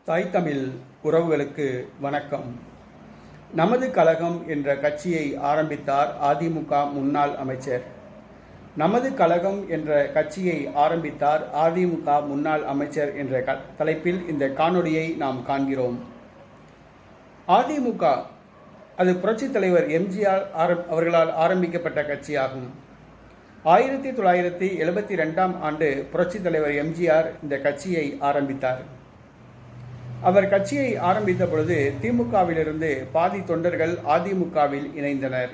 தாய் தமிழ் உறவுகளுக்கு வணக்கம். நமது கழகம் என்ற கட்சியை ஆரம்பித்தார் அதிமுக முன்னாள் அமைச்சர். நமது கழகம் என்ற கட்சியை ஆரம்பித்தார் அதிமுக முன்னாள் அமைச்சர் என்ற தலைப்பில் இந்த காணொளியை நாம் காண்கிறோம். அதிமுக அது புரட்சித் தலைவர் எம்ஜிஆர் அவர்களால் ஆரம்பிக்கப்பட்ட கட்சியாகும். 1972ஆம் ஆண்டு புரட்சித் தலைவர் எம்ஜிஆர் இந்த கட்சியை ஆரம்பித்தார். அவர் கட்சியை ஆரம்பித்த பொழுது திமுகவிலிருந்து பாதி தொண்டர்கள் அதிமுகவில் இணைந்தனர்.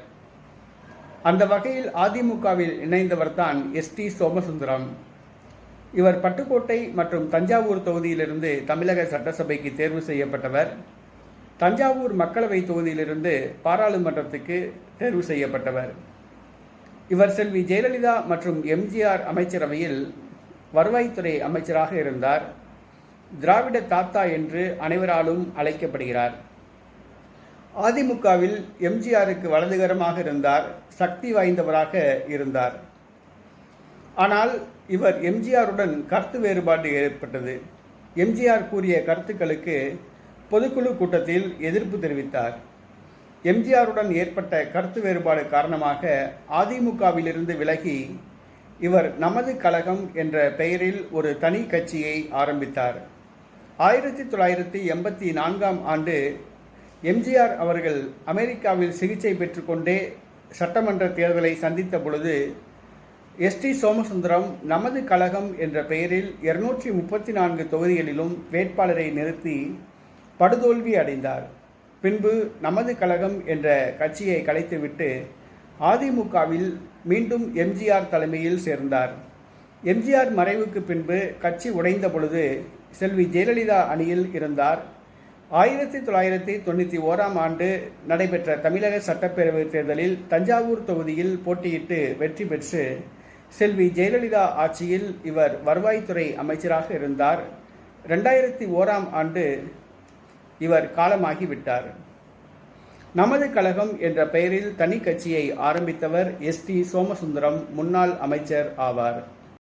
அந்த வகையில் அதிமுகவில் இணைந்தவர்தான் எஸ்டி சோமசுந்தரம். இவர் பட்டுக்கோட்டை மற்றும் தஞ்சாவூர் தொகுதியிலிருந்து தமிழக சட்டசபைக்கு தேர்வு செய்யப்பட்டவர். தஞ்சாவூர் மக்களவை தொகுதியிலிருந்து பாராளுமன்றத்துக்கு தேர்வு செய்யப்பட்டவர். இவர் செல்வி ஜெயலலிதா மற்றும் எம்ஜிஆர் அமைச்சரவையில் வருவாய்த்துறை அமைச்சராக இருந்தார். திராவிட தாத்தா என்று அனைவராலும் அழைக்கப்படுகிறார். அதிமுகவில் எம்ஜிஆருக்கு வலதுகரமாக இருந்தார், சக்தி வாய்ந்தவராக இருந்தார். ஆனால் இவர் எம்ஜிஆருடன் கருத்து வேறுபாடு ஏற்பட்டது. எம்ஜிஆர் கூறிய கருத்துக்களுக்கு பொதுக்குழு கூட்டத்தில் எதிர்ப்பு தெரிவித்தார். எம்ஜிஆருடன் ஏற்பட்ட கருத்து வேறுபாடு காரணமாக அதிமுகவிலிருந்து விலகி இவர் நமது கழகம் என்ற பெயரில் ஒரு தனி கட்சியை ஆரம்பித்தார். 1984ஆம் ஆண்டு எம்ஜிஆர் அவர்கள் அமெரிக்காவில் சிகிச்சை பெற்றுக்கொண்டே சட்டமன்ற தேர்தலை சந்தித்த பொழுது எஸ்டி சோமசுந்தரம் நமது கழகம் என்ற பெயரில் 234 தொகுதிகளிலும் வேட்பாளரை நிறுத்தி படுதோல்வி அடைந்தார். பின்பு நமது கழகம் என்ற கட்சியை கலைத்துவிட்டு அதிமுகவில் மீண்டும் எம்ஜிஆர் தலைமையில் சேர்ந்தார். எம்ஜிஆர் மறைவுக்கு பின்பு கட்சி உடைந்த பொழுது செல்வி ஜெயலலிதா அணியில் இருந்தார். 1991ஆம் ஆண்டு நடைபெற்ற தமிழக சட்டப்பேரவைத் தேர்தலில் தஞ்சாவூர் தொகுதியில் போட்டியிட்டு வெற்றி பெற்று செல்வி ஜெயலலிதா ஆட்சியில் இவர் வருவாய்த்துறை அமைச்சராக இருந்தார். 2001ஆம் ஆண்டு இவர் காலமாகிவிட்டார். நமது கழகம் என்ற பெயரில் தனி கட்சியை ஆரம்பித்தவர் எஸ்டி சோமசுந்தரம் முன்னாள் அமைச்சர் ஆவார்.